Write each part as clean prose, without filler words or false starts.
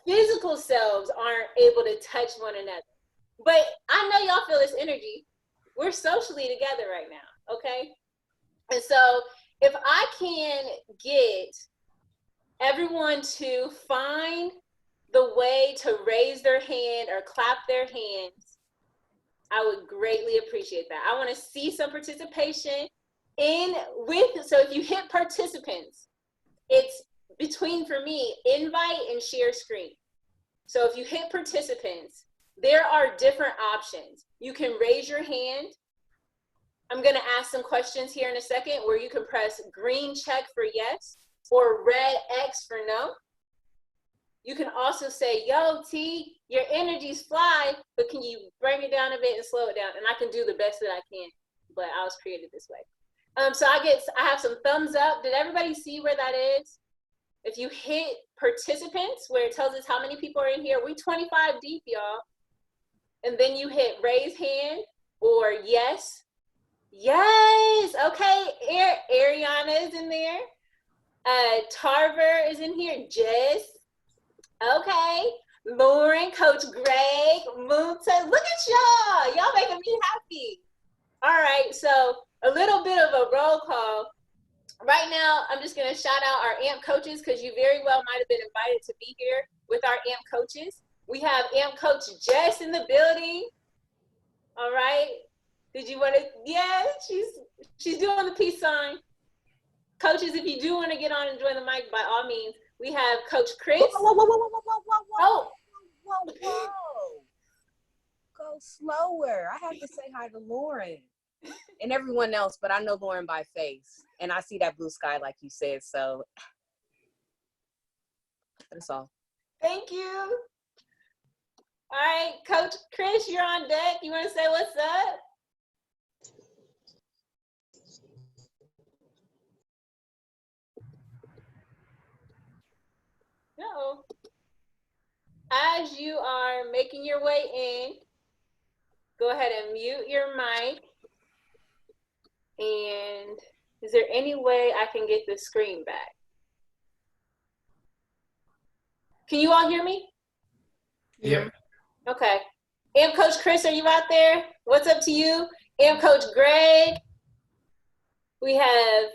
physical selves aren't able to touch one another. But I know y'all feel this energy. We're socially together right now, okay? And so if I can get everyone to find the way to raise their hand or clap their hands, I would greatly appreciate that. I want to see some participation so if you hit participants, it's between, for me, invite and share screen. So if you hit participants, there are different options. You can raise your hand. I'm going to ask some questions here in a second where you can press green check for yes or red X for no. You can also say, yo, T, your energies fly, but can you bring it down a bit and slow it down? And I can do the best that I can, but I was created this way. So I have some thumbs up. Did everybody see where that is? If you hit participants, where it tells us how many people are in here, we 25 deep, y'all. And then you hit raise hand or yes. Yes, okay, Ariana is in there. Tarver is in here, Jess. Okay, Lauren, Coach Greg, Munta, look at y'all. Y'all making me happy. All right, so a little bit of a roll call. Right now, I'm just gonna shout out our AMP coaches because you very well might have been invited to be here with our AMP coaches. We have AMP coach Jess in the building. All right, did you want to, yeah, she's doing the peace sign. Coaches, if you do want to get on and join the mic, by all means. We have Coach Chris. Whoa. Go slower. I have to say hi to Lauren and everyone else, but I know Lauren by face. And I see that blue sky like you said, so that's all. Thank you. All right, Coach Chris, you're on deck. You want to say what's up? No. As you are making your way in, go ahead and mute your mic. And is there any way I can get the screen back? Can you all hear me? Yeah. Okay. AMP Coach Chris, are you out there? What's up to you? AMP Coach Greg. We have.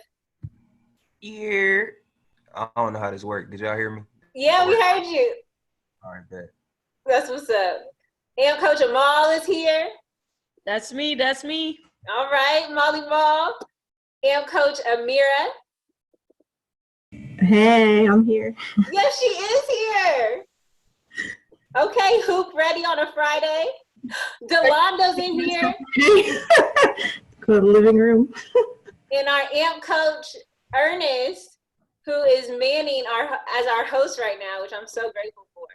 Here. I don't know how this works. Did y'all hear me? Yeah, we heard you. All right, bet. That's what's up. AMP Coach Amal is here. That's me. That's me. All right, Molly Ball. AMP Coach Amira. Hey, I'm here. Yes, she is here. Okay, Hoop ready on a Friday. Delando's in here. Go to the living room. And our AMP Coach Ernest, who is manning as our host right now, which I'm so grateful for.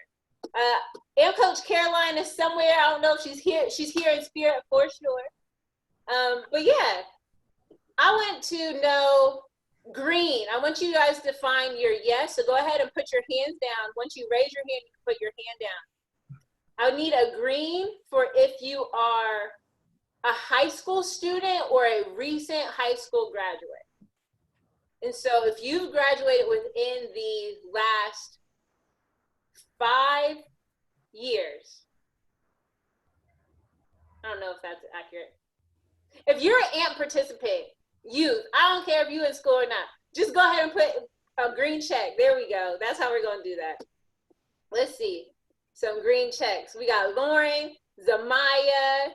AMP Coach Caroline is somewhere. I don't know if she's here. She's here in spirit for sure. But yeah, I want to know green. I want you guys to find your yes. So go ahead and put your hands down. Once you raise your hand, you can put your hand down. I need a green for if you are a high school student or a recent high school graduate. And so if you've graduated within the last 5 years, I don't know if that's accurate. If you're an AMP participant, youth, I don't care if you're in school or not, just go ahead and put a green check. There we go. That's how we're going to do that. Let's see. Some green checks. We got Lauren, Zamaya.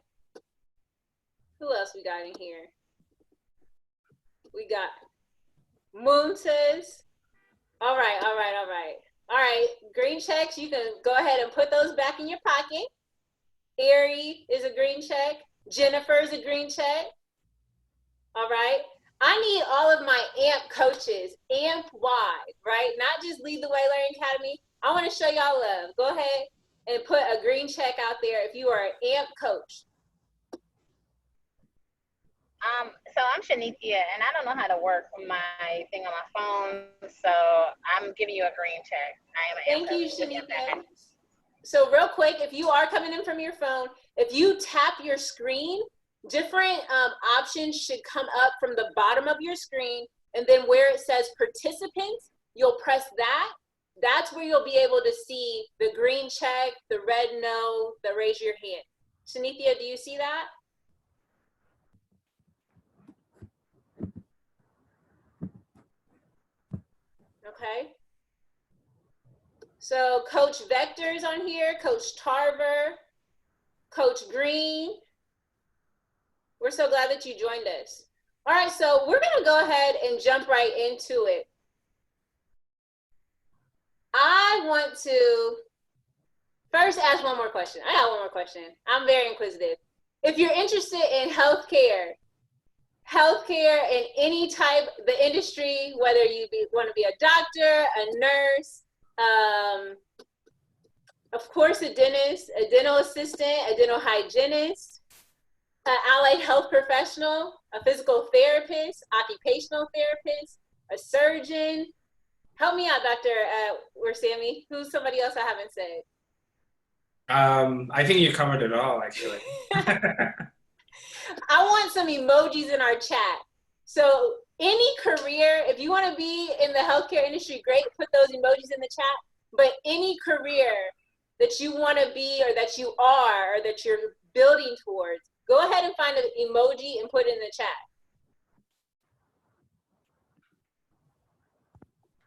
Who else we got in here? We got Muntas. All right. All right, green checks. You can go ahead and put those back in your pocket. Ari is a green check. Jennifer is a green check. All right. I need all of my AMP coaches, AMP-wide, right? Not just Lead the Way Learning Academy. I want to show y'all love. Go ahead and put a green check out there if you are an AMP coach. So I'm Shanithia, and I don't know how to work my thing on my phone, so I'm giving you a green check. I am an Thank you, Shanithia. So real quick, if you are coming in from your phone, if you tap your screen, different options should come up from the bottom of your screen, and then where it says participants, you'll press that. that's where you'll be able to see the green check, the red no, the raise your hand. Shanithia, do you see that? Okay. So Coach Vector's on here, Coach Tarver, Coach Green. We're so glad that you joined us. All right, so we're gonna go ahead and jump right into it. I want to first ask one more question. I got one more question. I'm very inquisitive. If you're interested in healthcare in any type, the industry, whether you want to be a doctor, a nurse, of course a dentist, a dental assistant, a dental hygienist, an allied health professional, a physical therapist, occupational therapist, a surgeon. Help me out, Dr. Warsame. Who's somebody else I haven't said? I think you covered it all, actually. I want some emojis in our chat. So any career, if you want to be in the healthcare industry, great, put those emojis in the chat. But any career that you want to be or that you are or that you're building towards, go ahead and find an emoji and put it in the chat.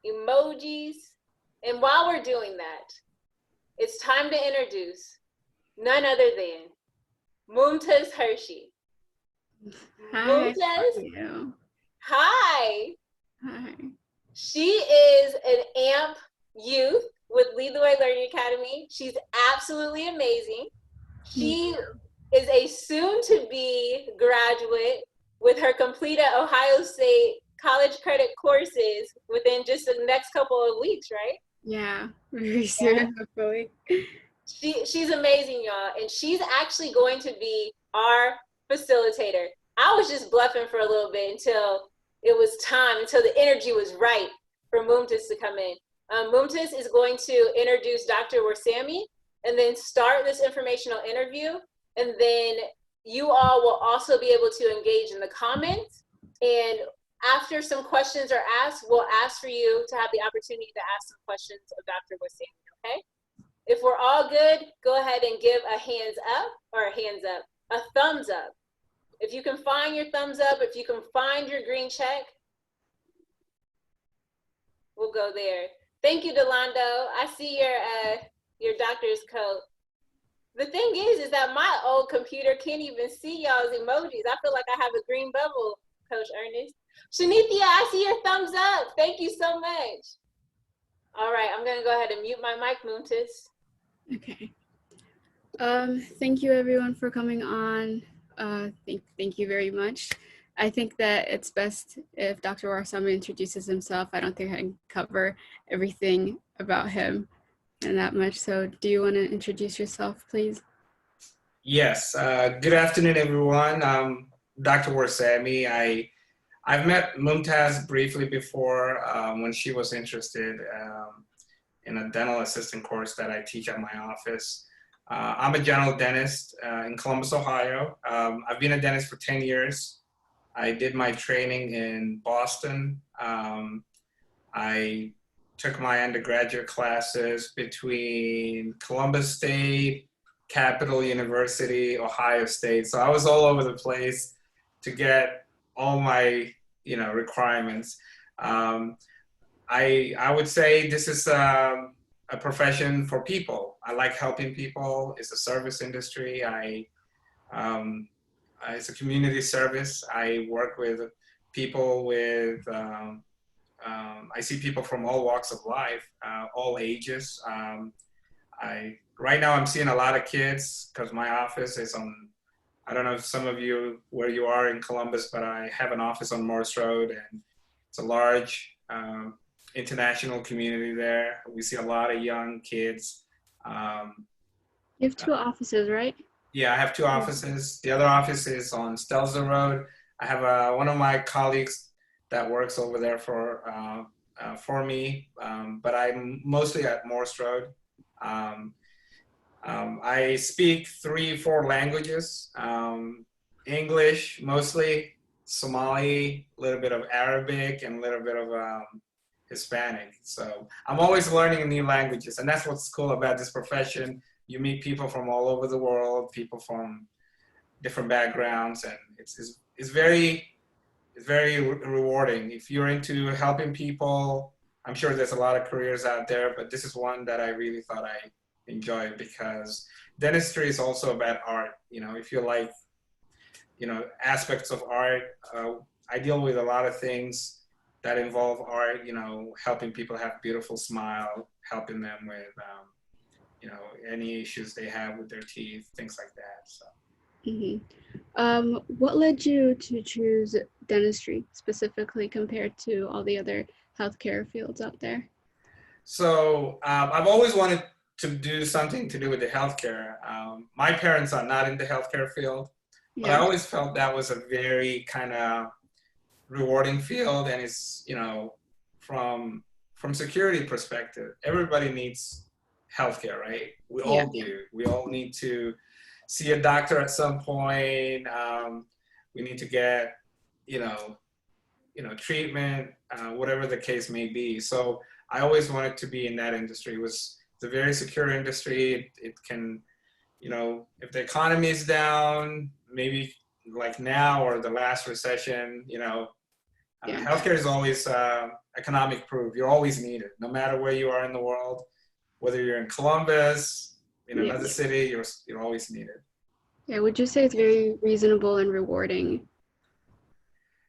Emojis. And while we're doing that, it's time to introduce none other than Mumtaz Hershey. Hi. Mumtaz, hi. Hi. She is an AMP youth with Lead the Way Learning Academy. She's absolutely amazing. She is a soon-to-be graduate with her completed Ohio State college credit courses within just the next couple of weeks, right? Yeah, very soon, hopefully. She's amazing, y'all, and she's actually going to be our facilitator. I was just bluffing for a little bit until it was time, until the energy was right for Mumtaz to come in. Mumtaz is going to introduce Dr. Warsame and then start this informational interview, and then you all will also be able to engage in the comments, and after some questions are asked, we'll ask for you to have the opportunity to ask some questions of Dr. Warsame, okay? If we're all good, go ahead and give a hands up, or a hands up, a thumbs up. If you can find your thumbs up, if you can find your green check, we'll go there. Thank you, Delando. I see your doctor's coat. The thing is that my old computer can't even see y'all's emojis. I feel like I have a green bubble, Coach Ernest. Shanithia, I see your thumbs up. Thank you so much. All right, I'm gonna go ahead and mute my mic, Mumtaz. Okay. Thank you everyone for coming on. Thank you very much. I think that it's best if Dr. Warsame introduces himself. I don't think I can cover everything about him and that much. So do you want to introduce yourself, please? Yes. Good afternoon, everyone. Dr. Warsame. I've met Mumtaz briefly before when she was interested in a dental assistant course that I teach at my office. I'm a general dentist in Columbus, Ohio. I've been a dentist for 10 years. I did my training in Boston. I took my undergraduate classes between Columbus State, Capital University, Ohio State. So I was all over the place to get all my, requirements. I would say this is a profession for people. I like helping people. It's a service industry. It's a community service. I work with people with, I see people from all walks of life, all ages. Right now I'm seeing a lot of kids because my office is on, I don't know if some of you, where you are in Columbus, but I have an office on Morse Road, and it's a large international community there. We see a lot of young kids. You have two offices, right? Yeah, I have two offices. The other office is on Stelzer Road. I have one of my colleagues that works over there for me, but I'm mostly at Morse Road. I speak 3-4 languages, English mostly, Somali, a little bit of Arabic, and a little bit of Hispanic. So I'm always learning new languages, and that's what's cool about this profession. You meet people from all over the world, people from different backgrounds, and it's very rewarding. If you're into helping people, I'm sure there's a lot of careers out there, but this is one that I really thought I enjoyed, because dentistry is also about art. You know, if you like, you know, aspects of art, I deal with a lot of things that involve art, you know, helping people have beautiful smile, helping them with, you know, any issues they have with their teeth, things like that. So. What led you to choose dentistry specifically compared to all the other healthcare fields out there? So I've always wanted to do something to do with the healthcare. My parents are not in the healthcare field, but I always felt that was a very kind of rewarding field, and it's, you know, from security perspective, everybody needs healthcare, right? We all do. We all need to see a doctor at some point. We need to get, you know, treatment, whatever the case may be. So I always wanted to be in that industry. It's a very secure industry. It can, you know, if the economy is down, maybe like now or the last recession, you know, healthcare is always economic proof. You're always needed, no matter where you are in the world, whether you're in Columbus, in another city, you're always needed. Yeah, would you say it's very reasonable and rewarding?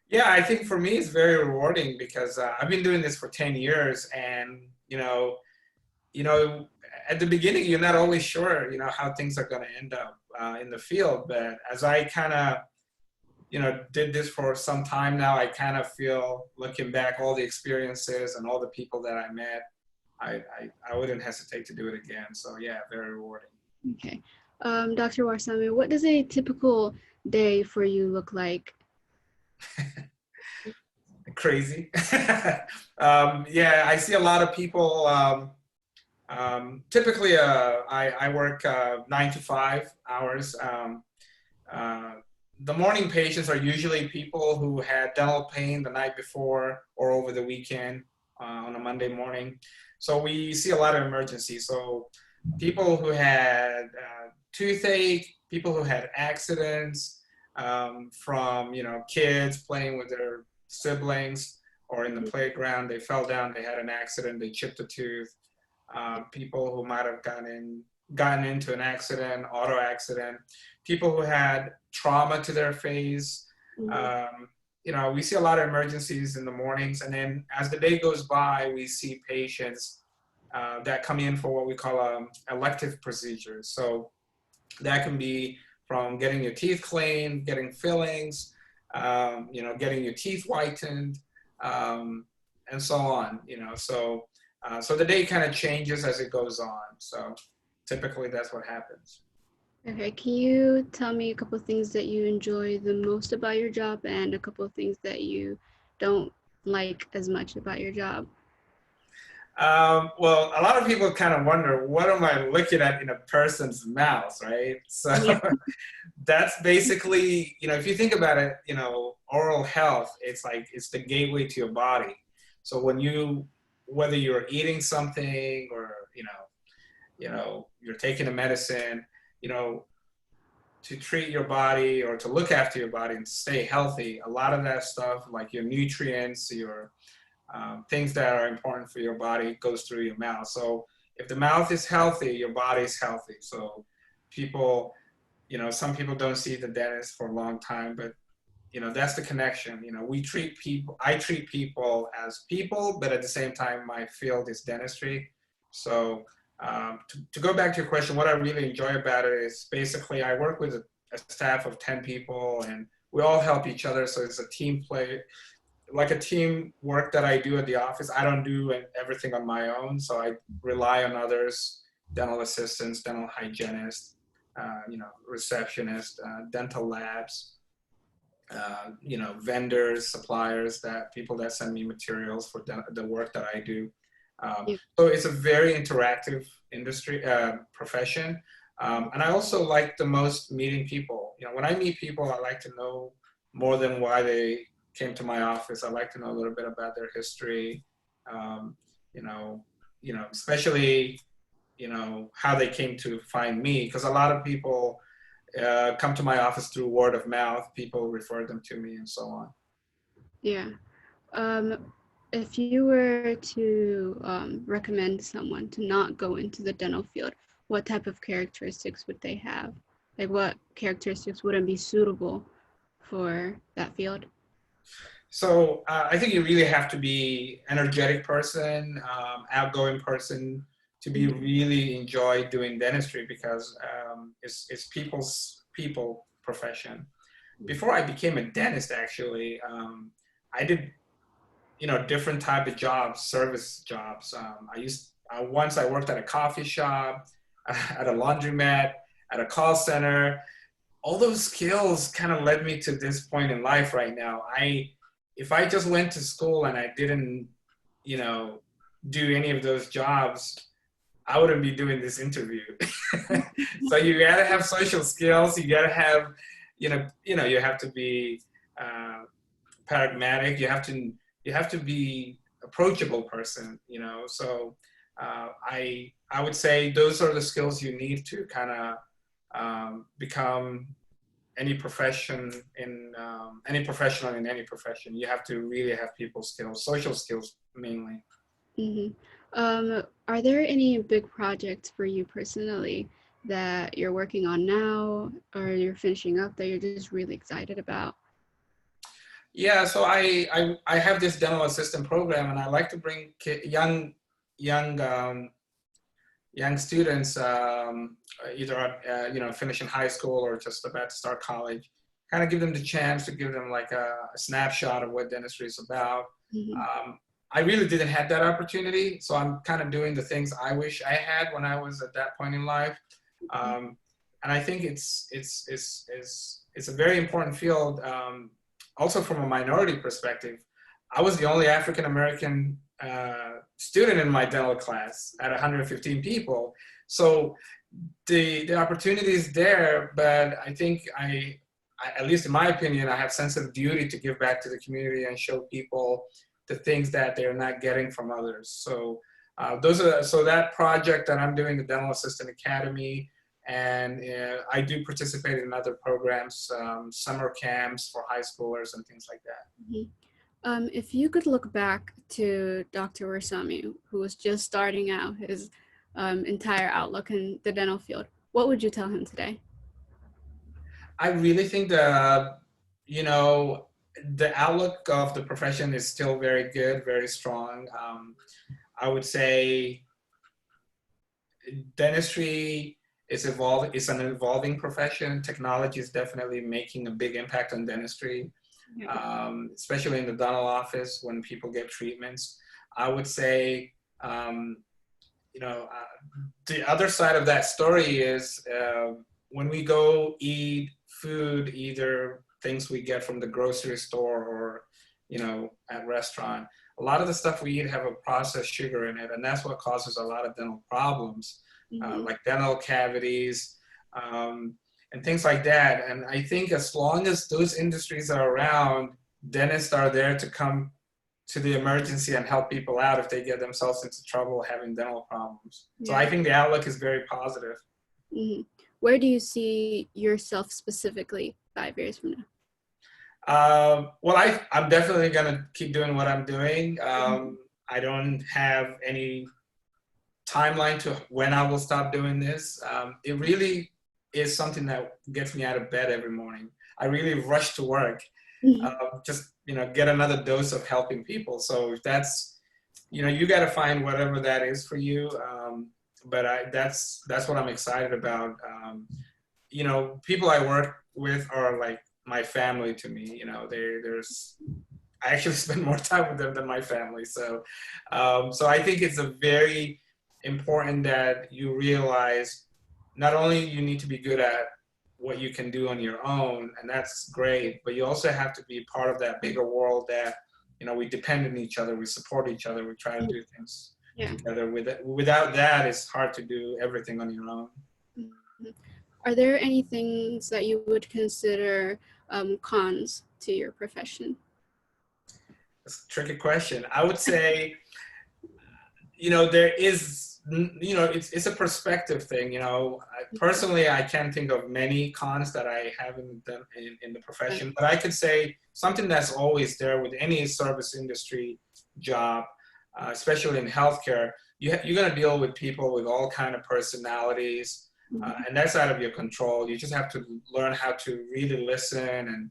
Yeah, I think for me it's very rewarding, because I've been doing this for 10 years, and you know, at the beginning you're not always sure, you know, how things are going to end up in the field. But as I kind of, you know, did this for some time now, I kind of feel, looking back, all the experiences and all the people that I met, I wouldn't hesitate to do it again. So yeah, very rewarding. Okay. Dr. Warsame, what does a typical day for you look like? Crazy. Yeah, I see a lot of people. Typically, I work 9 to 5 hours. The morning patients are usually people who had dental pain the night before or over the weekend on a Monday morning. So we see a lot of emergencies. So people who had toothache, people who had accidents, from, you know, kids playing with their siblings or in the playground, they fell down, they had an accident, they chipped a tooth. People who might have gotten into an accident, auto accident, people who had trauma to their face. You know, we see a lot of emergencies in the mornings, and then as the day goes by, we see patients that come in for what we call elective procedures. So that can be from getting your teeth cleaned, getting fillings, you know, getting your teeth whitened, and so on. You know, so the day kind of changes as it goes on. So typically that's what happens. Okay, can you tell me a couple of things that you enjoy the most about your job and a couple of things that you don't like as much about your job? Well, a lot of people kind of wonder, what am I looking at in a person's mouth, right? So that's basically, you know, if you think about it, you know, oral health, it's like, it's the gateway to your body. So whether you're eating something or, you know, you're taking a medicine, you know, to treat your body or to look after your body and stay healthy, a lot of that stuff, like your nutrients, your things that are important for your body, goes through your mouth. So if the mouth is healthy, your body is healthy. So people, you know, some people don't see the dentist for a long time, but you know, that's the connection. You know, I treat people as people, but at the same time, my field is dentistry. So to go back to your question, what I really enjoy about it is basically I work with a staff of 10 people, and we all help each other. So it's a team play, like a team work that I do at the office. I don't do everything on my own. So I rely on others, dental assistants, dental hygienists, you know, receptionists, dental labs, you know, vendors, suppliers, people that send me materials for the work that I do. So it's a very interactive industry, profession. And I also like the most meeting people. You know, when I meet people, I like to know more than why they came to my office. I like to know a little bit about their history, you know, especially, how they came to find me, because a lot of people come to my office through word of mouth. People refer them to me and so on. Yeah. If you were to recommend someone to not go into the dental field, what type of characteristics would they have? Like, what characteristics wouldn't be suitable for that field? So I think you really have to be energetic person, outgoing person, to be really enjoy doing dentistry, because it's people profession. Before I became a dentist, actually, I did different type of jobs, service jobs. Once I worked at a coffee shop, at a laundromat, at a call center. All those skills kind of led me to this point in life right now. If I just went to school and I didn't, do any of those jobs, I wouldn't be doing this interview. So you gotta have social skills. You gotta have, you have to be pragmatic. You have to be approachable person. So I would say those are the skills you need to kind of become any professional in any profession. You have to really have people skills, social skills mainly. Mm-hmm. Are there any big projects for you personally that you're working on now, or you're finishing up, that you're just really excited about? Yeah, so I have this dental assistant program, and I like to bring young students, either finishing high school or just about to start college, kind of give them the chance to give them like a snapshot of what dentistry is about. I really didn't have that opportunity, so I'm kind of doing the things I wish I had when I was at that point in life. And I think it's a very important field. Also from a minority perspective, I was the only African American student in my dental class at 115 people. So the opportunity is there, but I think I, at least in my opinion, I have sense of duty to give back to the community and show people the things that they're not getting from others. So so that project that I'm doing, the Dental Assistant Academy, and I do participate in other programs, summer camps for high schoolers and things like that. If you could look back to Dr. Warsame, who was just starting out his entire outlook in the dental field, what would you tell him today? I really think the outlook of the profession is still very good, very strong. I would say dentistry is evolving. It's an evolving profession. Technology is definitely making a big impact on dentistry, especially in the dental office when people get treatments. I would say, the other side of that story is when we go eat food, either things we get from the grocery store or, at restaurant, a lot of the stuff we eat have a processed sugar in it, and that's what causes a lot of dental problems, like dental cavities and things like that. And I think as long as those industries are around, dentists are there to come to the emergency and help people out if they get themselves into trouble having dental problems. So I think the outlook is very positive. Where do you see yourself specifically 5 years from now? Well, I'm definitely going to keep doing what I'm doing. I don't have any timeline to when I will stop doing this. It really is something that gets me out of bed every morning. I really rush to work, just, get another dose of helping people. So if that's, you got to find whatever that is for you. But that's what I'm excited about. People I work with are like my family to me. I actually spend more time with them than my family. So I think it's a very important that you realize not only you need to be good at what you can do on your own, and that's great, but you also have to be part of that bigger world that, we depend on each other, we support each other, we try to do things together. Without that, it's hard to do everything on your own. Are there any things that you would consider cons to your profession? It's a tricky question. I would say you know, there is, you know, it's a perspective thing. You know, personally, I can't think of many cons that I haven't done in the profession, but I could say something that's always there with any service industry job, especially in healthcare. You're going to deal with people with all kind of personalities, and that's out of your control. You just have to learn how to really listen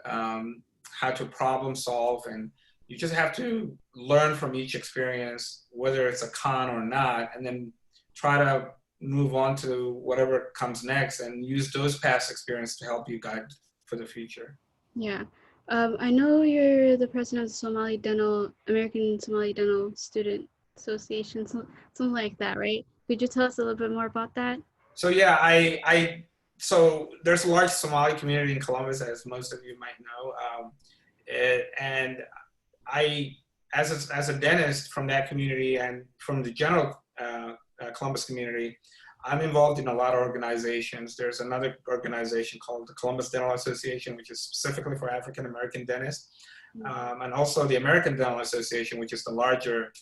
and how to problem solve, and you just have to learn from each experience, whether it's a con or not, and then try to move on to whatever comes next and use those past experiences to help you guide for the future. Yeah. I know you're the president of the American Somali Dental Student Association, something like that, right? Could you tell us a little bit more about that? So yeah, so there's a large Somali community in Columbus, as most of you might know, and I, as a dentist from that community and from the general Columbus community, I'm involved in a lot of organizations. There's another organization called the Columbus Dental Association, which is specifically for African American dentists, and also the American Dental Association, which is the larger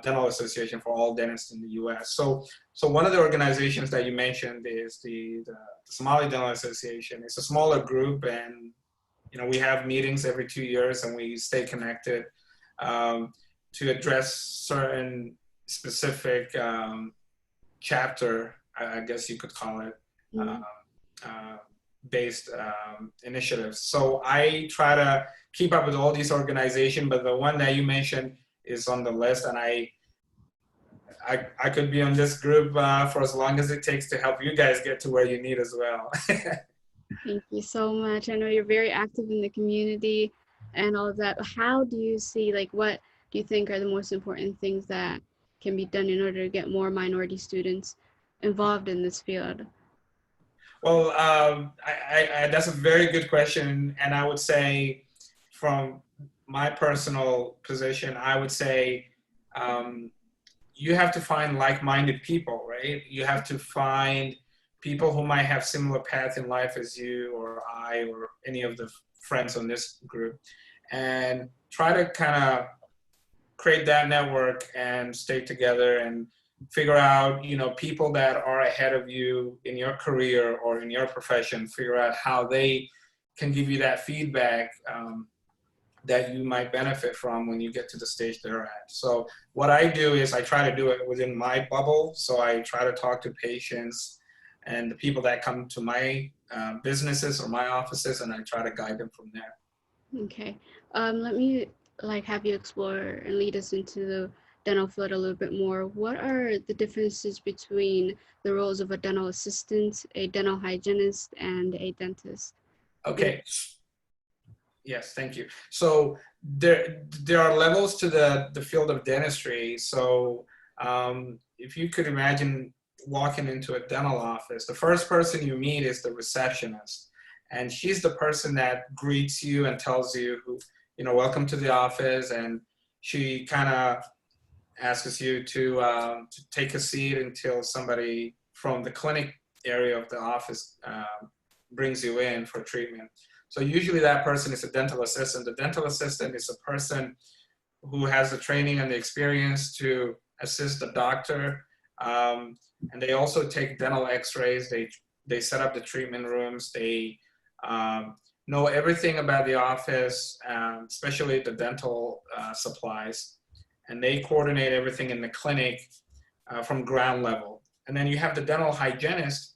dental association for all dentists in the U.S. So one of the organizations that you mentioned is the Somali Dental Association. It's a smaller group, and you know, we have meetings every 2 years, and we stay connected to address certain specific chapter, I guess you could call it, based initiatives. So I try to keep up with all these organizations, but the one that you mentioned is on the list, and I could be on this group for as long as it takes to help you guys get to where you need as well. Thank you so much. I know you're very active in the community and all of that. How do you see, like, what do you think are the most important things that can be done in order to get more minority students involved in this field? Well, that's a very good question. And I would say, from my personal position, I would say you have to find like-minded people, right? You have to find people who might have similar path in life as you or I or any of the friends on this group, and try to kind of create that network and stay together and figure out, you know, people that are ahead of you in your career or in your profession, figure out how they can give you that feedback that you might benefit from when you get to the stage they're at. So what I do is I try to do it within my bubble. So I try to talk to patients and the people that come to my businesses or my offices, and I try to guide them from there. Okay. Let me have you explore and lead us into the dental field a little bit more. What are the differences between the roles of a dental assistant, a dental hygienist, and a dentist? Okay. Yes, thank you. So there are levels to the field of dentistry. So if you could imagine walking into a dental office, the first person you meet is the receptionist. And she's the person that greets you and tells you, you know, welcome to the office. And she kind of asks you to take a seat until somebody from the clinic area of the office brings you in for treatment. So usually that person is a dental assistant. The dental assistant is a person who has the training and the experience to assist the doctor. And they also take dental x-rays. They set up the treatment rooms. They know everything about the office, especially the dental supplies. And they coordinate everything in the clinic from ground level. And then you have the dental hygienist.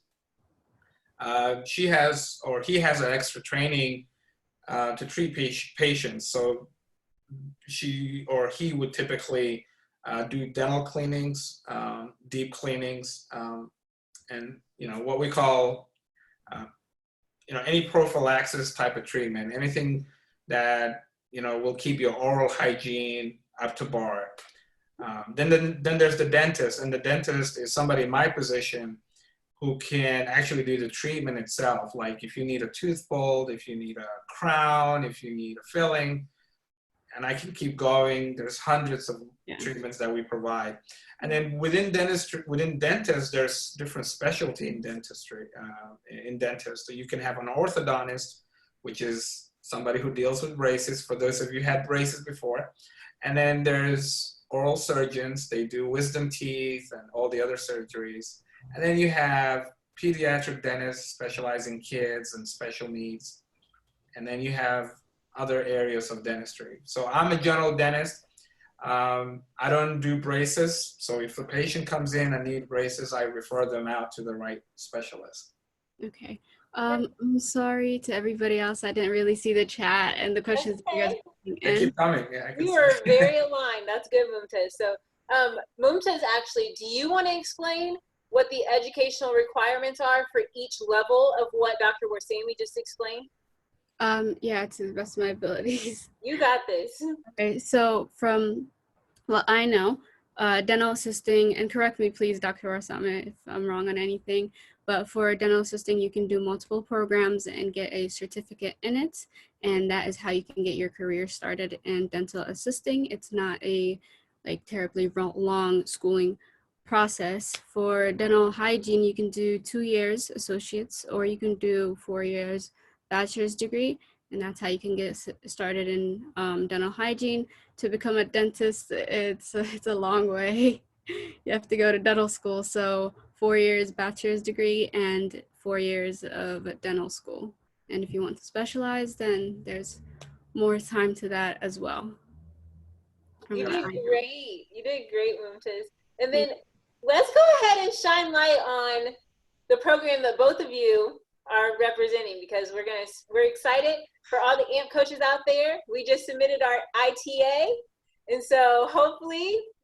She has, or he has an extra training to treat patients. So she or he would typically do dental cleanings, deep cleanings, and what we call any prophylaxis type of treatment, anything that will keep your oral hygiene up to bar. Then there's the dentist, and the dentist is somebody in my position who can actually do the treatment itself. Like if you need a tooth pulled, if you need a crown, if you need a filling, and I can keep going. There's hundreds of treatments that we provide. And then within dentists, there's different specialty in dentistry. So you can have an orthodontist, which is somebody who deals with braces, for those of you who had braces before. And then there's oral surgeons. They do wisdom teeth and all the other surgeries. And then you have pediatric dentists specializing kids and special needs. And then you have other areas of dentistry. So I'm a general dentist. I don't do braces. So if a patient comes in and need braces, I refer them out to the right specialist. Okay. I'm sorry to everybody else. I didn't really see the chat and the questions that you guys were putting They in. keep coming. Yeah, I can We see. were very aligned. That's good, Mumtaz. So, Mumtaz, actually, do you want to explain what the educational requirements are for each level of what Dr. Warsame just explained? Yeah, to the best of my abilities. You got this. Okay, so from what I know, dental assisting, and correct me please, Dr. Warsame, if I'm wrong on anything, but for dental assisting, you can do multiple programs and get a certificate in it, and that is how you can get your career started in dental assisting. It's not a terribly long schooling process. For dental hygiene, you can do 2 years associates, or you can do 4 years bachelor's degree, and that's how you can get started in dental hygiene. To become a dentist, it's a long way. You have to go to dental school, so 4 years bachelor's degree and 4 years of dental school. And if you want to specialize, then there's more time to that as well. You did great. You did great, Mumtaz. And then let's go ahead and shine light on the program that both of you are representing, because we're excited for all the AMP coaches out there. We just submitted our ITA, and so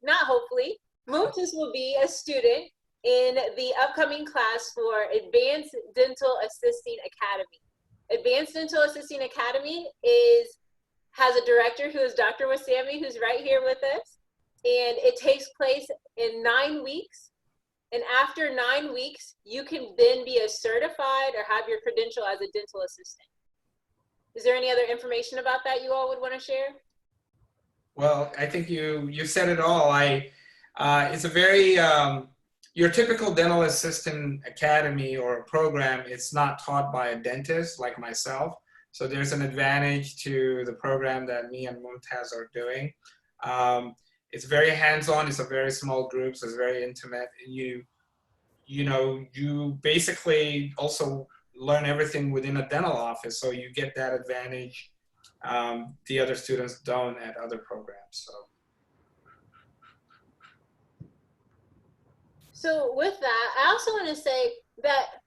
not hopefully, Mumtaz will be a student in the upcoming class for Advanced Dental Assisting Academy. Advanced Dental Assisting Academy has a director who is Dr. Warsame, who's right here with us, and it takes place in 9 weeks. And after 9 weeks, you can then be a certified or have your credential as a dental assistant. Is there any other information about that you all would want to share? Well, I think you said it all. It's a very, your typical dental assistant academy or program, it's not taught by a dentist like myself. So there's an advantage to the program that me and Mumtaz are doing. It's very hands-on. It's a very small group, so it's very intimate. You basically also learn everything within a dental office, so you get that advantage the other students don't at other programs. So with that, I also want to say that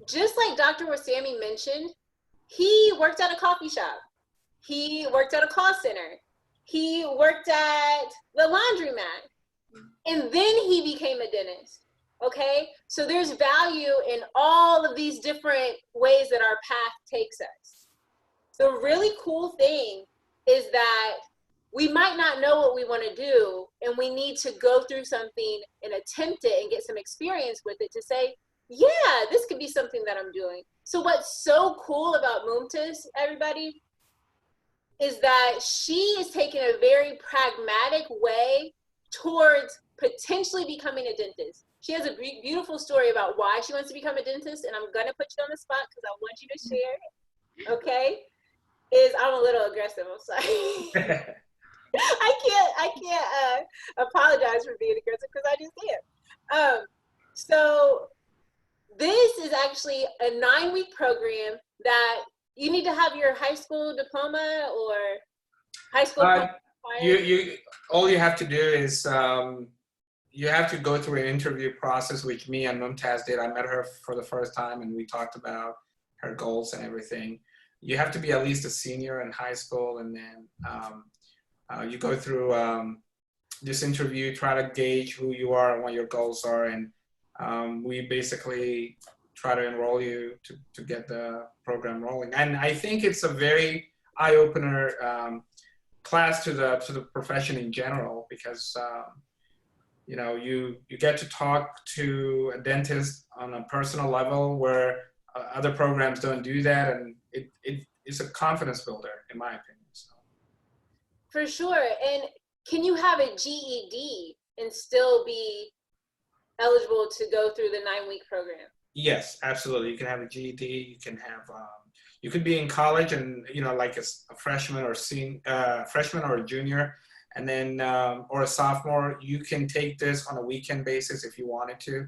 just like Dr. Warsame mentioned, he worked at a coffee shop. He worked at a call center. He worked at the laundromat, and then he became a dentist, okay? So there's value in all of these different ways that our path takes us. The really cool thing is that we might not know what we want to do, and we need to go through something and attempt it and get some experience with it to say, yeah, this could be something that I'm doing. So what's so cool about Mumtaz, everybody, is that she is taking a very pragmatic way towards potentially becoming a dentist. She has a beautiful story about why she wants to become a dentist, and I'm gonna put you on the spot because I want you to share it, okay? I'm a little aggressive, I'm sorry. I can't apologize for being aggressive because I just am. So this is actually a 9-week program that you need to have your high school diploma or high school. All you have to do is you have to go through an interview process, which me and Mumtaz did. I met her for the first time, and we talked about her goals and everything. You have to be at least a senior in high school, and then you go through this interview, try to gauge who you are and what your goals are, and we basically try to enroll you to get the program rolling. And I think it's a very eye-opener class to the profession in general, because you get to talk to a dentist on a personal level where other programs don't do that, and it's a confidence builder, in my opinion. So. For sure. And can you have a GED and still be eligible to go through the 9-week program? Yes, absolutely. You can have a GED. You can have you could be in college and like a freshman or a junior, and then, or a sophomore, you can take this on a weekend basis if you wanted to.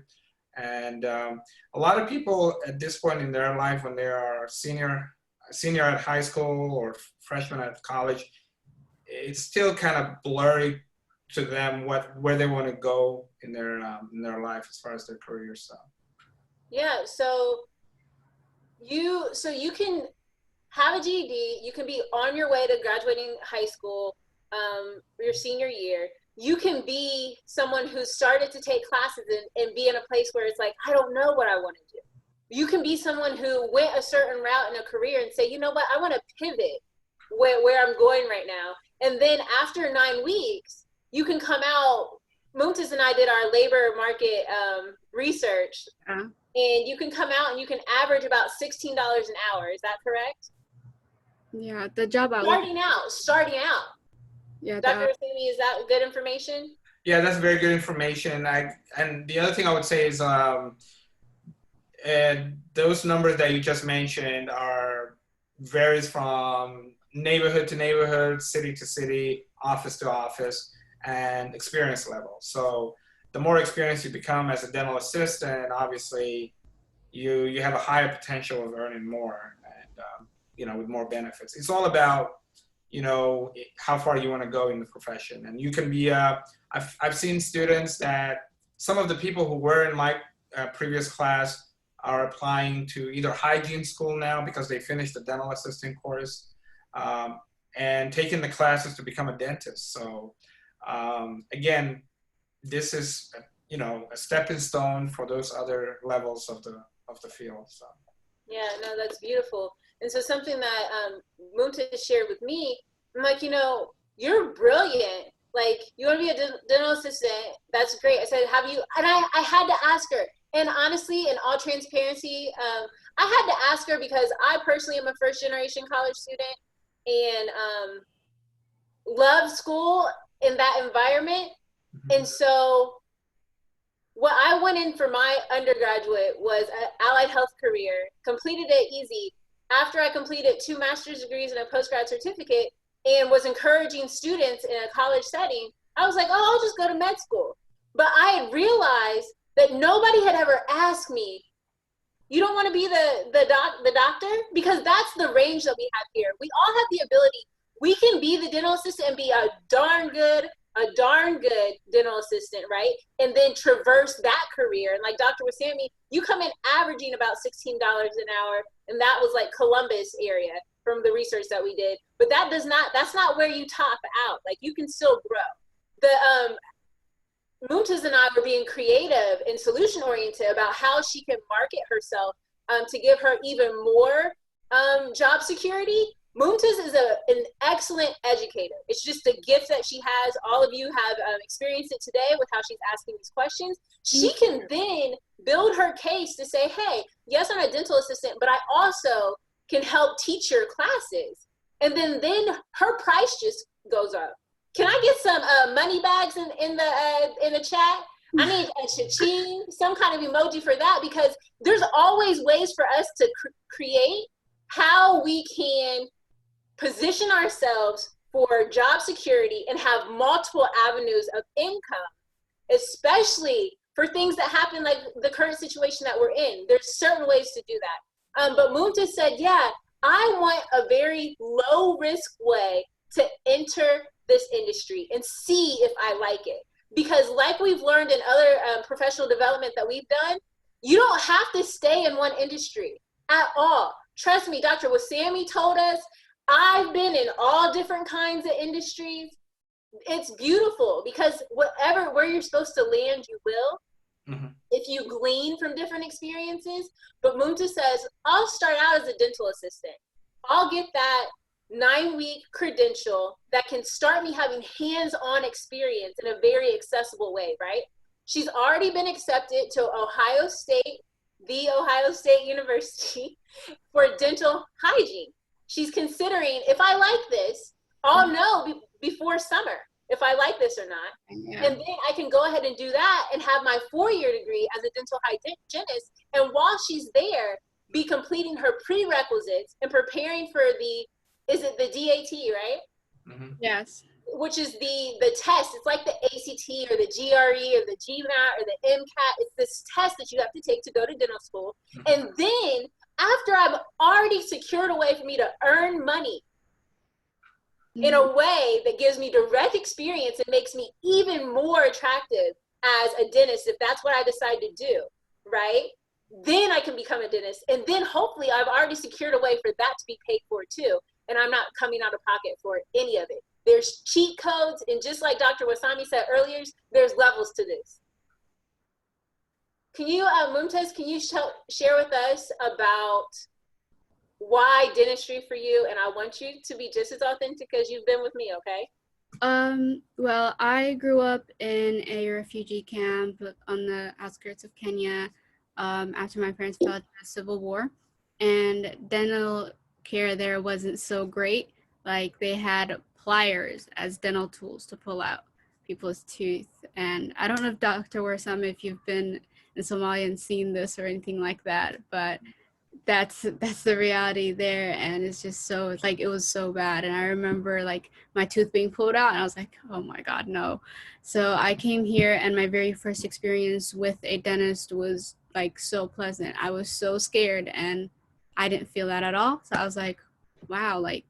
And a lot of people at this point in their life, when they are senior at high school or freshman at college, it's still kind of blurry to them where they want to go in their life as far as their career. So yeah, so you can have a GED, you can be on your way to graduating high school, your senior year. You can be someone who started to take classes and be in a place where it's like, I don't know what I want to do. You can be someone who went a certain route in a career and say, you know what, I want to pivot where I'm going right now. And then after 9 weeks, you can come out. Mumtaz and I did our labor market research, and you can come out and you can average about $16 an hour. Is that correct? Yeah, the job Starting out. Yeah, Dr. Warsame, is that good information? yeah, that's very good information. And the other thing I would say is and those numbers that you just mentioned varies from neighborhood to neighborhood, city to city, office to office, and experience level. So the more experienced you become as a dental assistant, obviously you have a higher potential of earning more, and with more benefits. It's all about how far you want to go in the profession. And you can be I've seen students that some of the people who were in my previous class are applying to either hygiene school now because they finished the dental assistant course, and taking the classes to become a dentist. So again, this is a stepping stone for those other levels of the field. So yeah, no, that's beautiful. And so something that Mumtaz shared with me, I'm like, you're brilliant. Like, you want to be a dental assistant? That's great. I said, have you? And I had to ask her. And honestly, in all transparency, I had to ask her because I personally am a first-generation college student and love school in that environment. Mm-hmm. And so what I went in for my undergraduate was an allied health career, completed it easy. After I completed 2 master's degrees and a postgrad certificate and was encouraging students in a college setting, I was like, oh, I'll just go to med school. But I had realized that nobody had ever asked me, you don't want to be the doctor? Because that's the range that we have here. We all have the ability. We can be the dental assistant and be a darn good dental assistant, right? And then traverse that career. And like Dr. Warsame, you come in averaging about $16 an hour, and that was like Columbus area from the research that we did. But that's not where you top out. Like, you can still grow. Mumtaz and I were being creative and solution oriented about how she can market herself to give her even more job security. Mumtaz is an excellent educator. It's just a gift that she has. All of you have experienced it today with how she's asking these questions. She can then build her case to say, hey, yes, I'm a dental assistant, but I also can help teach your classes. And then her price just goes up. Can I get some money bags in the chat? I need a cha-ching, some kind of emoji for that, because there's always ways for us to create how we can position ourselves for job security and have multiple avenues of income, especially for things that happen like the current situation that we're in. There's certain ways to do that. But Mumtaz said, yeah, I want a very low risk way to enter this industry and see if I like it. Because like we've learned in other professional development that we've done, you don't have to stay in one industry at all. Trust me, Dr. Warsame told us, I've been in all different kinds of industries. It's beautiful because where you're supposed to land, you will. Mm-hmm. If you glean from different experiences. But Mumtaz says, I'll start out as a dental assistant. I'll get that 9-week credential that can start me having hands-on experience in a very accessible way, right? She's already been accepted to Ohio State University for dental hygiene. She's considering, if I like this, I'll know before summer if I like this or not. Yeah. And then I can go ahead and do that and have my 4-year degree as a dental hygienist. And while she's there, be completing her prerequisites and preparing for is it the DAT, right? Mm-hmm. Yes. which is the test. It's like the ACT or the GRE or the GMAT or the MCAT. It's this test that you have to take to go to dental school. And then after I've already secured a way for me to earn money in a way that gives me direct experience and makes me even more attractive as a dentist, if that's what I decide to do, right? Then I can become a dentist. And then hopefully I've already secured a way for that to be paid for too. And I'm not coming out of pocket for any of it. There's cheat codes. And just like Dr. Warsame said earlier, there's levels to this. Can you, Mumtaz, can you share with us about why dentistry for you? And I want you to be just as authentic as you've been with me, okay? Well, I grew up in a refugee camp on the outskirts of Kenya after my parents fell into the Civil War, and dental care there wasn't so great. Like, they had pliers as dental tools to pull out people's teeth. And I don't know if Dr. Warsame, if you've been in Somalia and seen this or anything like that, but that's the reality there. And it's just so, like, it was so bad. And I remember like my tooth being pulled out and I was like, oh my God, no. So I came here, and my very first experience with a dentist was like so pleasant. I was so scared and I didn't feel that at all. So I was like, wow, like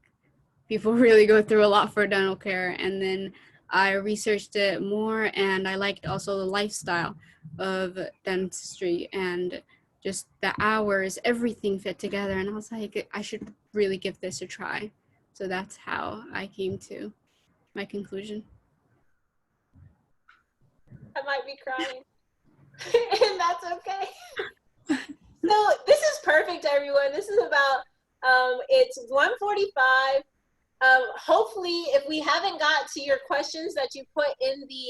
people really go through a lot for dental care. And then I researched it more, and I liked also the lifestyle of dentistry and just the hours, everything fit together. And I was like, I should really give this a try. So that's how I came to my conclusion. I might be crying. And that's okay. So this is perfect, everyone. This is about, it's 1:45. Hopefully, if we haven't got to your questions that you put in the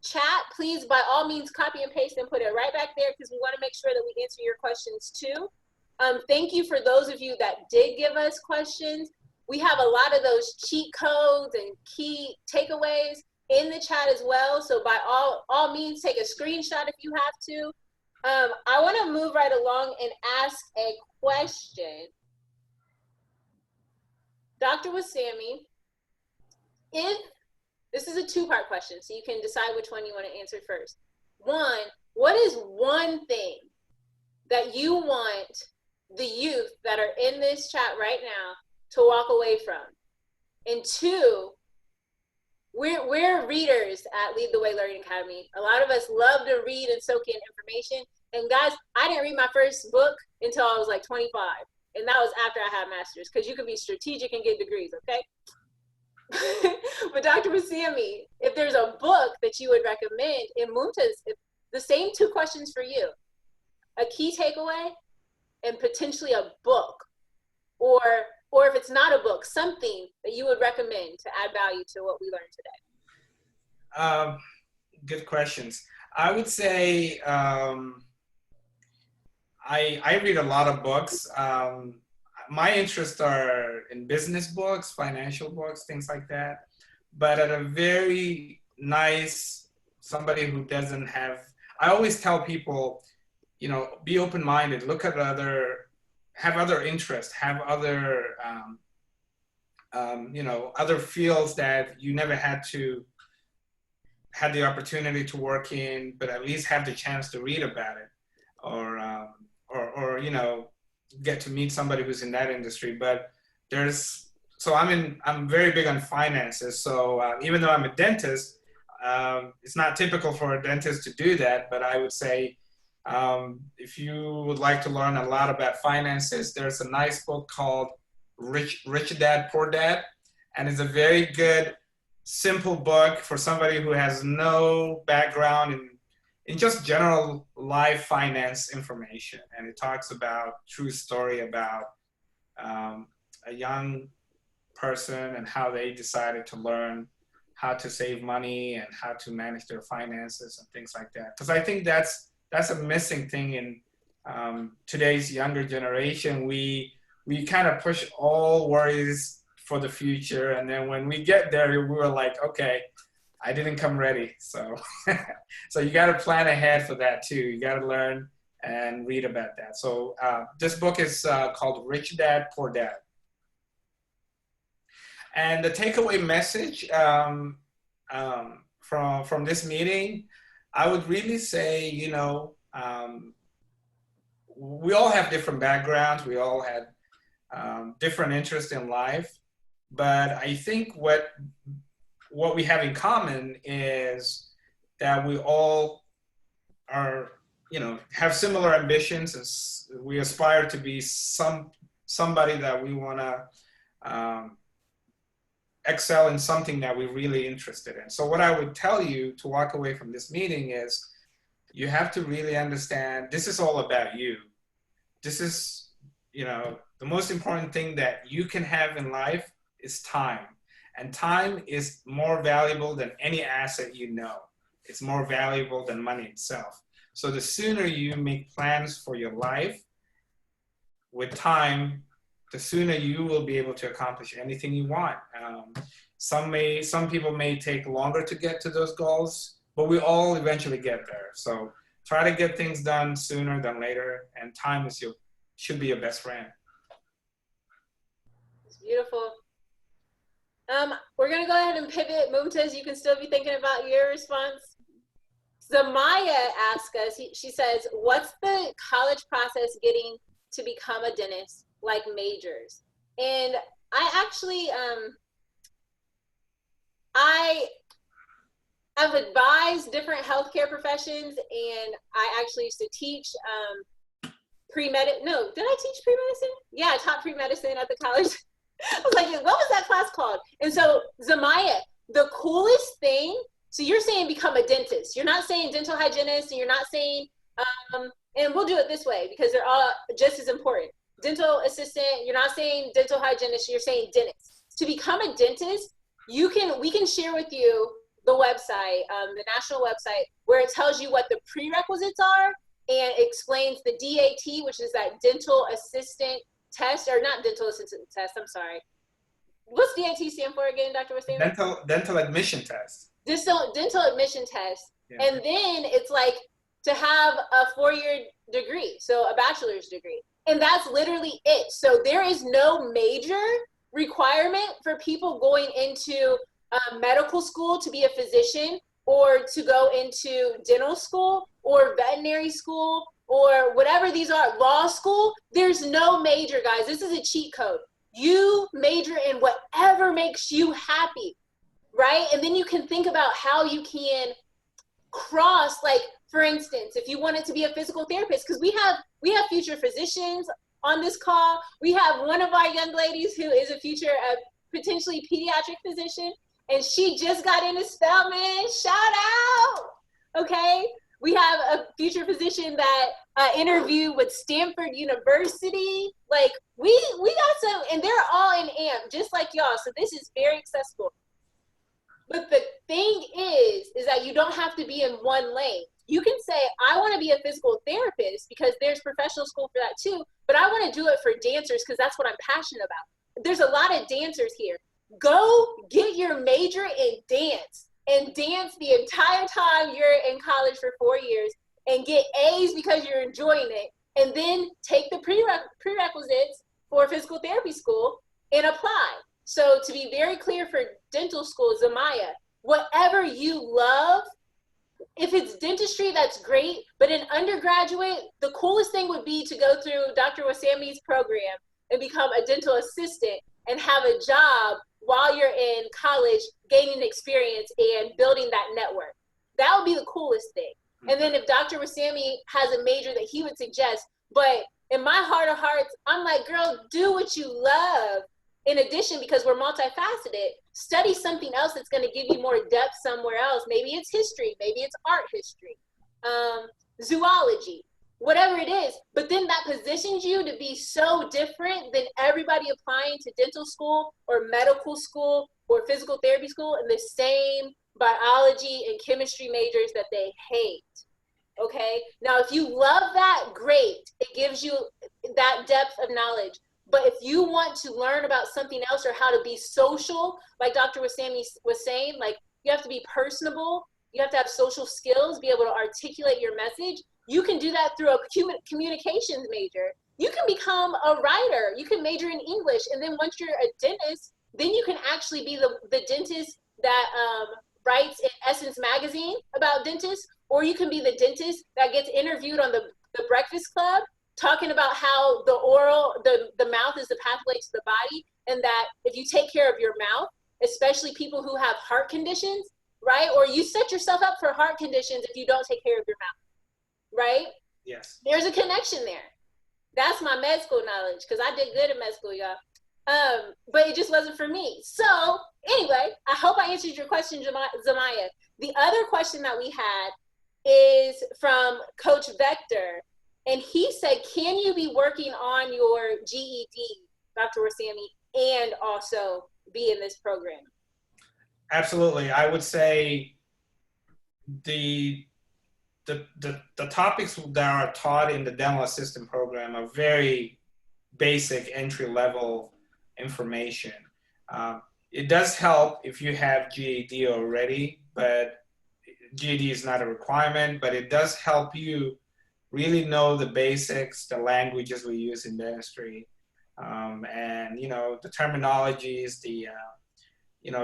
chat, please, by all means, copy and paste and put it right back there, because we want to make sure that we answer your questions too. Thank you for those of you that did give us questions. We have a lot of those cheat codes and key takeaways in the chat as well. So by all means, take a screenshot if you have to. I want to move right along and ask a question. Dr. Warsame, if this is a two-part question, so you can decide which one you want to answer first. One, what is one thing that you want the youth that are in this chat right now to walk away from? And two, we're readers at Lead the Way Learning Academy. A lot of us love to read and soak in information. And guys, I didn't read my first book until I was like 25. And that was after I had master's, because you can be strategic and get degrees, okay? But Dr. Warsame, if there's a book that you would recommend, in Mumtaz, the same two questions for you. A key takeaway and potentially a book. Or if it's not a book, something that you would recommend to add value to what we learned today. Good questions. I would say I read a lot of books. My interests are in business books, financial books, things like that. But at a very nice, somebody who doesn't have, I always tell people, you know, be open-minded, look at have other interests, have other, you know, other fields that you never had the opportunity to work in, but at least have the chance to read about it, or you know, get to meet somebody who's in that industry. But I'm very big on finances. So even though I'm a dentist, it's not typical for a dentist to do that. But I would say, if you would like to learn a lot about finances, there's a nice book called Rich Dad, Poor Dad. And it's a very good, simple book for somebody who has no background in just general life finance information. And it talks about true story about a young person and how they decided to learn how to save money and how to manage their finances and things like that. Because I think that's a missing thing in today's younger generation. We kind of push all worries for the future, and then when we get there, we were like, okay, I didn't come ready. So so you got to plan ahead for that too. You got to learn and read about that. So this book is called Rich Dad, Poor Dad. And the takeaway message from this meeting, I would really say, you know, we all have different backgrounds. We all had different interests in life. But I think what we have in common is that we all are, you know, have similar ambitions, and we aspire to be somebody that we want to excel in something that we're really interested in. So what I would tell you to walk away from this meeting is you have to really understand this is all about you. This is, you know, the most important thing that you can have in life is time. And time is more valuable than any asset you know. It's more valuable than money itself. So the sooner you make plans for your life with time, the sooner you will be able to accomplish anything you want. Some people may take longer to get to those goals, but we all eventually get there. So try to get things done sooner than later, and time is should be your best friend. It's beautiful. We're gonna go ahead and pivot. Mumtaz, you can still be thinking about your response. Zamaya asked us, she says, what's the college process getting to become a dentist, like majors? And I actually, I've advised different healthcare professions, and I actually used to teach pre-med. No, did I teach pre-medicine? Yeah, I taught pre-medicine at the college. I was like, what was that class called? And so, Zamaya, the coolest thing, so you're saying become a dentist. You're not saying dental hygienist, and you're not saying, and we'll do it this way because they're all just as important. Dental assistant, you're not saying dental hygienist, you're saying dentist. To become a dentist, we can share with you the website, the national website, where it tells you what the prerequisites are and explains the DAT, which is that dental assistant test, or not dental assistant test, I'm sorry. What's DAT stand for again, Dr. Warsame? Dental admission test. Dental admission test. Yeah. And then it's like to have a 4-year degree, so a bachelor's degree. And that's literally it. So there is no major requirement for people going into medical school to be a physician, or to go into dental school or veterinary school or whatever these are, law school. There's no major, guys. This is a cheat code. You major in whatever makes you happy, right? And then you can think about how you can cross, like, for instance, if you wanted to be a physical therapist, because we have future physicians on this call. We have one of our young ladies who is a future potentially pediatric physician, and she just got into Spelman. Shout out. Okay. We have a future physician that interviewed with Stanford University. Like, we got some, and they're all in AMP, just like y'all. So this is very accessible. But the thing is that you don't have to be in one lane. You can say, I want to be a physical therapist because there's professional school for that too, but I want to do it for dancers because that's what I'm passionate about. There's a lot of dancers here. Go get your major in dance and dance the entire time you're in college for 4 years and get A's because you're enjoying it, and then take the prerequisites for physical therapy school and apply. So to be very clear for dental school, Zamaya, whatever you love, if it's dentistry, that's great, but in undergraduate, the coolest thing would be to go through Dr. Warsame's program and become a dental assistant and have a job while you're in college, gaining experience and building that network. That would be the coolest thing. And then if Dr. Warsame has a major that he would suggest, but in my heart of hearts, I'm like, girl, do what you love. In addition, because we're multifaceted, study something else that's going to give you more depth somewhere else. Maybe it's history, maybe it's art history, zoology, whatever it is. But then that positions you to be so different than everybody applying to dental school or medical school or physical therapy school in the same biology and chemistry majors that they hate. Okay, now if you love that, great. It gives you that depth of knowledge. But if you want to learn about something else, or how to be social, like Dr. Warsame was saying, like, you have to be personable, you have to have social skills, be able to articulate your message. You can do that through a communications major. You can become a writer. You can major in English. And then once you're a dentist, then you can actually be the dentist that writes in Essence magazine about dentists, or you can be the dentist that gets interviewed on the Breakfast Club talking about how the mouth is the pathway to the body, and that if you take care of your mouth, especially people who have heart conditions, right? Or you set yourself up for heart conditions if you don't take care of your mouth, right? Yes. There's a connection there. That's my med school knowledge, because I did good in med school, y'all. But it just wasn't for me. So anyway, I hope I answered your question, Zamaya. The other question that we had is from Coach Vector. And he said, can you be working on your GED, Dr. Warsame, and also be in this program? Absolutely. I would say the topics that are taught in the dental assistant program are very basic entry-level information. It does help if you have GED already, but GED is not a requirement, but it does help you really know the basics, the languages we use in dentistry, and the terminologies,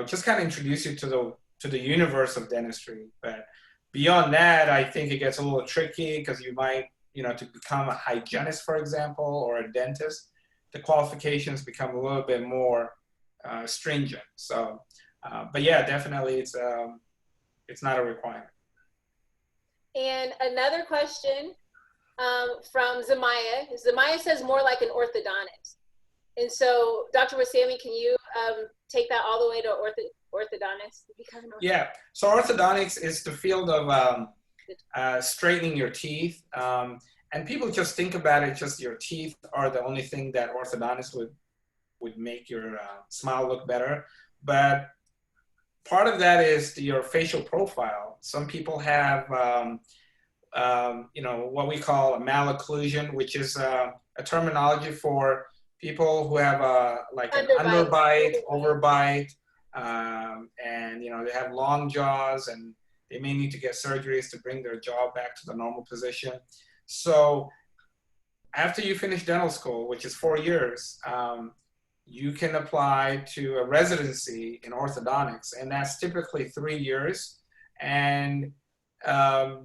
just kind of introduce you to the universe of dentistry. But beyond that, I think it gets a little tricky, because you might, to become a hygienist, for example, or a dentist, the qualifications become a little bit more stringent. So, but yeah, definitely it's not a requirement. And another question from Zamaya. Zamaya says more like an orthodontist. And so, Dr. Warsame, can you take that all the way to orthodontist? Yeah, so orthodontics is the field of straightening your teeth. And people just think about it, just your teeth are the only thing that orthodontists would make your smile look better. But part of that is your facial profile. Some people have, what we call a malocclusion, which is a terminology for people who have an underbite, overbite, and they have long jaws, and they may need to get surgeries to bring their jaw back to the normal position. So after you finish dental school, which is 4 years, you can apply to a residency in orthodontics, and that's typically 3 years. And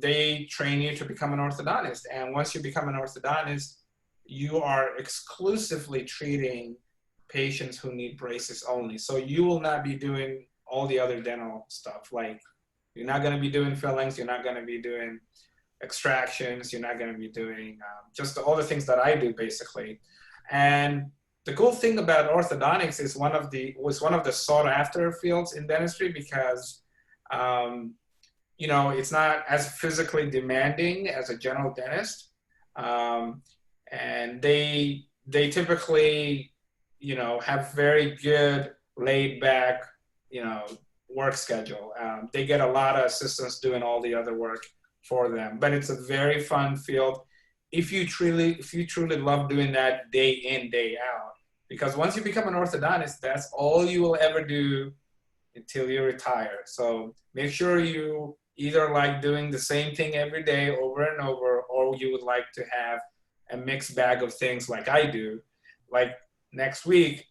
they train you to become an orthodontist. And once you become an orthodontist, you are exclusively treating patients who need braces only. So you will not be doing all the other dental stuff. Like, you're not going to be doing fillings, you're not going to be doing extractions, you're not going to be doing just all the things that I do, basically. And the cool thing about orthodontics is was one of the sought after fields in dentistry, because it's not as physically demanding as a general dentist, and they typically have very good laid back work schedule. They get a lot of assistants doing all the other work for them, but it's a very fun field if you truly love doing that day in, day out. Because once you become an orthodontist, that's all you will ever do until you retire. So make sure you either like doing the same thing every day over and over, or you would like to have a mixed bag of things like I do. Like next week,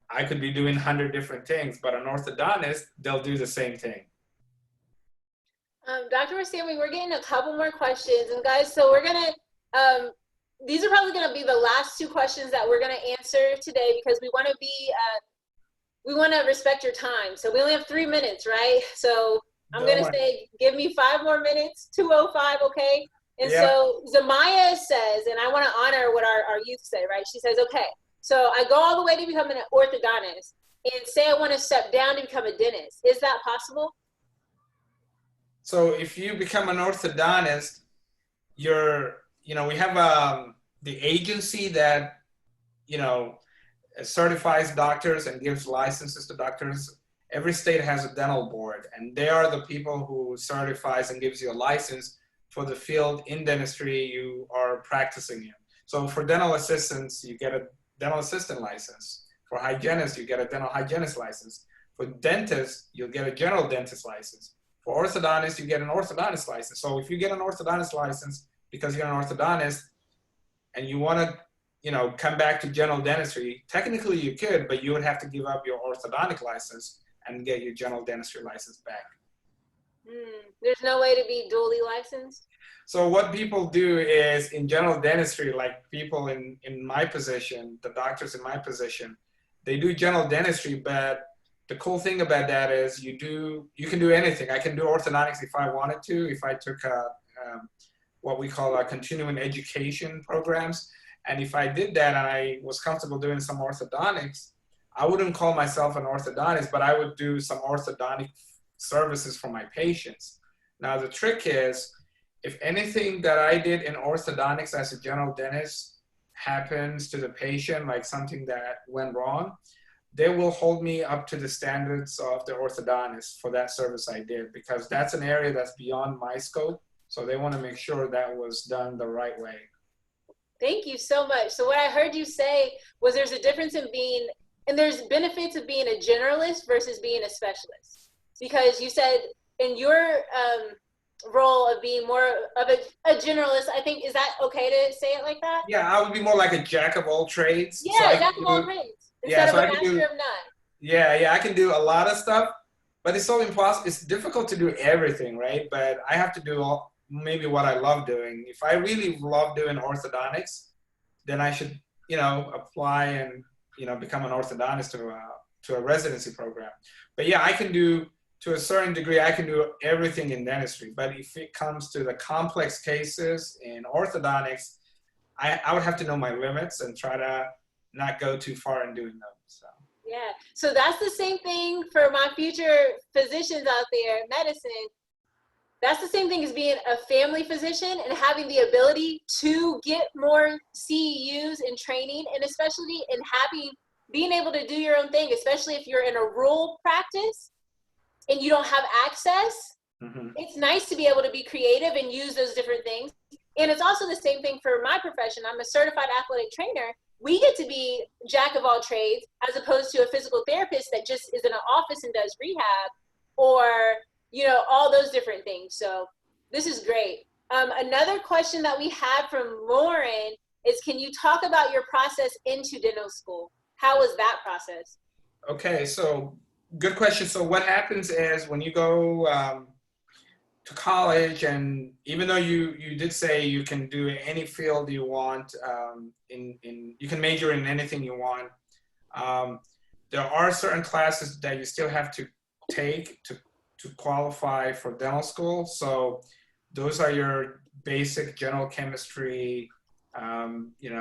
I could be doing 100 different things, but an orthodontist, they'll do the same thing. Dr. Warsame, we're getting a couple more questions. And guys, so we're going to, these are probably going to be the last 2 questions that we're going to answer today, because we want to we want to respect your time. So we only have 3 minutes, right? So I'm going to say, give me 5 more minutes, 2:05, okay? And so Zamaya says, and I want to honor what our youth say, right? She says, okay, so I go all the way to becoming an orthodontist, and say I want to step down to become a dentist. Is that possible? So if you become an orthodontist, we have the agency that, certifies doctors and gives licenses to doctors. Every state has a dental board, and they are the people who certifies and gives you a license for the field in dentistry you are practicing in. So for dental assistants, you get a dental assistant license. For hygienists, you get a dental hygienist license. For dentists, you'll get a general dentist license. For orthodontists, you get an orthodontist license. So if you get an orthodontist license because you're an orthodontist and you want to come back to general dentistry. Technically you could, but you would have to give up your orthodontic license and get your general dentistry license back. There's no way to be dually licensed? So what people do is in general dentistry, like people in my position, the doctors in my position, they do general dentistry, but the cool thing about that is you can do anything. I can do orthodontics if I wanted to, if I took what we call a continuing education programs. And if I did that and I was comfortable doing some orthodontics, I wouldn't call myself an orthodontist, but I would do some orthodontic services for my patients. Now the trick is, if anything that I did in orthodontics as a general dentist happens to the patient, like something that went wrong, they will hold me up to the standards of the orthodontist for that service I did, because that's an area that's beyond my scope. So they want to make sure that was done the right way. Thank you so much. So what I heard you say was there's a difference in being, and there's benefits of being a generalist versus being a specialist. Because you said in your role of being more of a generalist, I think, is that okay to say it like that? Yeah, I would be more like a jack of all trades. Yeah, so jack of all trades. Instead of a master of none. Yeah, I can do a lot of stuff, but it's so impossible. It's difficult to do everything, right? But I have to do maybe what I love doing. If I really love doing orthodontics, then I should, apply and, become an orthodontist to a residency program. But yeah, I can do, to a certain degree, I can do everything in dentistry. But if it comes to the complex cases in orthodontics, I would have to know my limits and try to not go too far in doing them. So. Yeah, so that's the same thing for my future physicians out there in medicine. That's the same thing as being a family physician and having the ability to get more CEUs in training, and especially in being able to do your own thing, especially if you're in a rural practice and you don't have access. It's nice to be able to be creative and use those different things. And it's also the same thing for my profession. I'm a certified athletic trainer. We get to be jack of all trades as opposed to a physical therapist that just is in an office and does rehab, or all those different things. So this is great. Another question that we have from Lauren is, can you talk about your process into dental school? How was that process? Okay, so good question. So what happens is when you go to college, and even though you did say you can do any field you want, you can major in anything you want, there are certain classes that you still have to take to qualify for dental school. So those are your basic general chemistry, you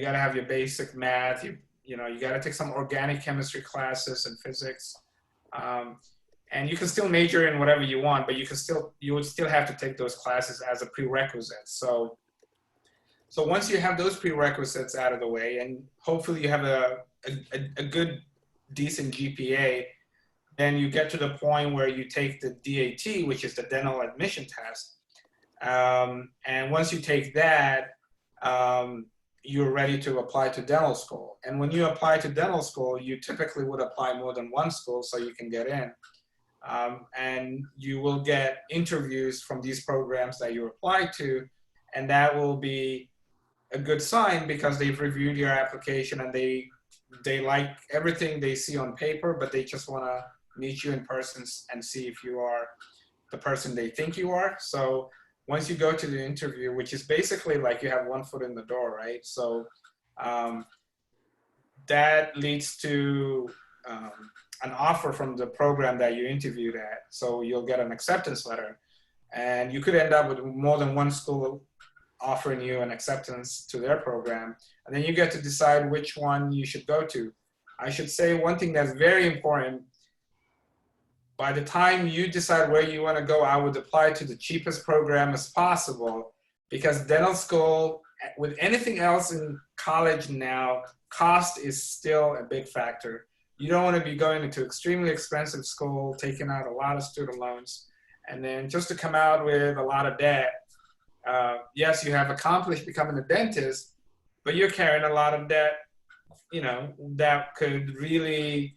got to have your basic math, you got to take some organic chemistry classes and physics. And you can still major in whatever you want, but you would still have to take those classes as a prerequisite. So once you have those prerequisites out of the way, and hopefully you have a good, decent GPA, then you get to the point where you take the DAT, which is the dental admission test. And once you take that, you're ready to apply to dental school. And when you apply to dental school, you typically would apply more than one school so you can get in. And you will get interviews from these programs that you apply to, and that will be a good sign because they've reviewed your application and they like everything they see on paper, but they just want to meet you in person and see if you are the person they think you are. So once you go to the interview, which is basically like you have one foot in the door, right? So that leads to an offer from the program that you interviewed at. So you'll get an acceptance letter, and you could end up with more than one school offering you an acceptance to their program. And then you get to decide which one you should go to. I should say one thing that's very important: by the time you decide where you want to go, I would apply to the cheapest program as possible, because dental school, with anything else in college now, cost is still a big factor. You don't want to be going into extremely expensive school, taking out a lot of student loans, and then just to come out with a lot of debt. Yes, you have accomplished becoming a dentist, but you're carrying a lot of debt, that could really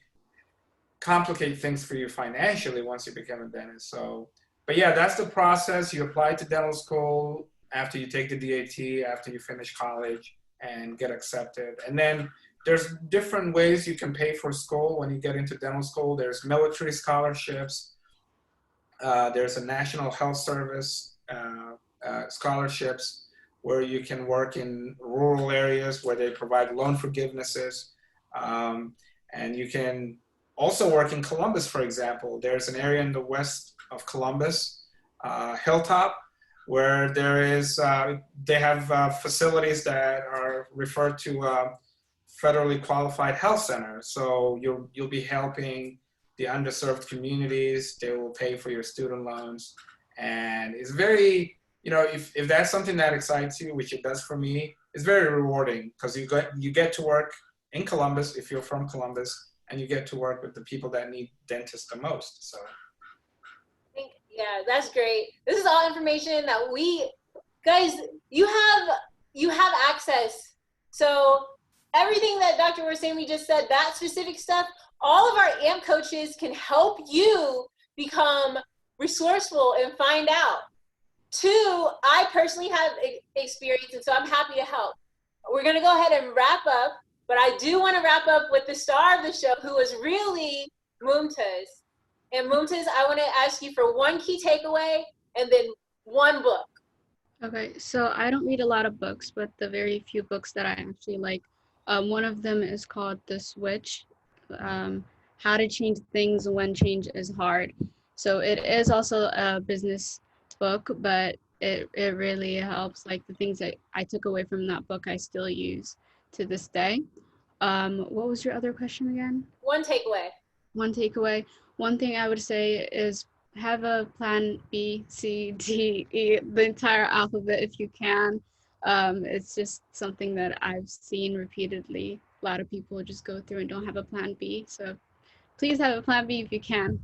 complicate things for you financially once you become a dentist. So, but yeah, that's the process. You apply to dental school. after you take the DAT, after you finish college and get accepted. And then there's different ways you can pay for school when you get into dental school. There's military scholarships. There's a National Health Service scholarships where you can work in rural areas where they provide loan forgivenesses. And you can also work in Columbus, for example. There's an area in the west of Columbus, Hilltop, where there is, they have facilities that are referred to federally qualified health centers. So you'll be helping the underserved communities. They will pay for your student loans. And it's very, you know, if that's something that excites you, which it does for me, it's very rewarding because you get to work in Columbus if you're from Columbus, and you get to work with the people that need dentists the most. So yeah, that's great. This is all information that guys, you have access. So everything that Dr. Warsame just said, that specific stuff, all of our AMP coaches can help you become resourceful and find out. 2, I personally have experience, and so I'm happy to help. We're gonna go ahead and wrap up, but I do wanna wrap up with the star of the show, who was really Mumtaz. And Mumtaz, I wanna ask you for one key takeaway and then one book. Okay, so I don't read a lot of books, but the very few books that I actually like, one of them is called The Switch, How to Change Things When Change is Hard. So it is also a business book, but it really helps. Like the things that I took away from that book, I still use to this day. What was your other question again? One takeaway. One takeaway. One thing I would say is have a plan B, C, D, E, the entire alphabet if you can. It's just something that I've seen repeatedly. A lot of people just go through and don't have a plan B. So please have a plan B if you can.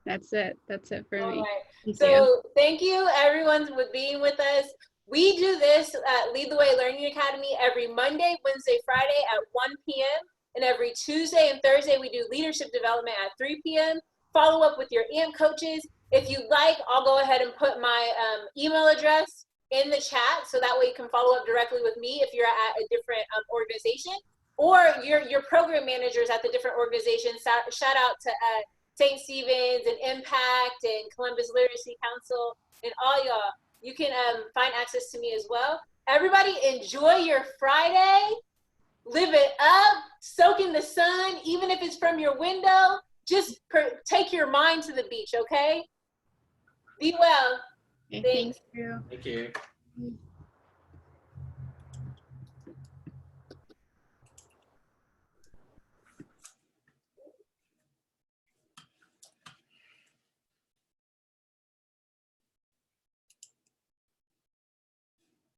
That's it. That's it for me. All right. So thank you everyone for being with us. We do this at Lead the Way Learning Academy every Monday, Wednesday, Friday at 1 p.m. And every Tuesday and Thursday, we do leadership development at 3 p.m. Follow up with your AMP coaches. If you'd like, I'll go ahead and put my email address in the chat so that way you can follow up directly with me if you're at a different organization, or your program managers at the different organizations. Shout out to St. Stephen's and Impact and Columbus Literacy Council and all y'all. You can find access to me as well. Everybody enjoy your Friday. Live it up, soak in the sun, even if it's from your window. Just take your mind to the beach, okay? Be well. Thank you. thank you.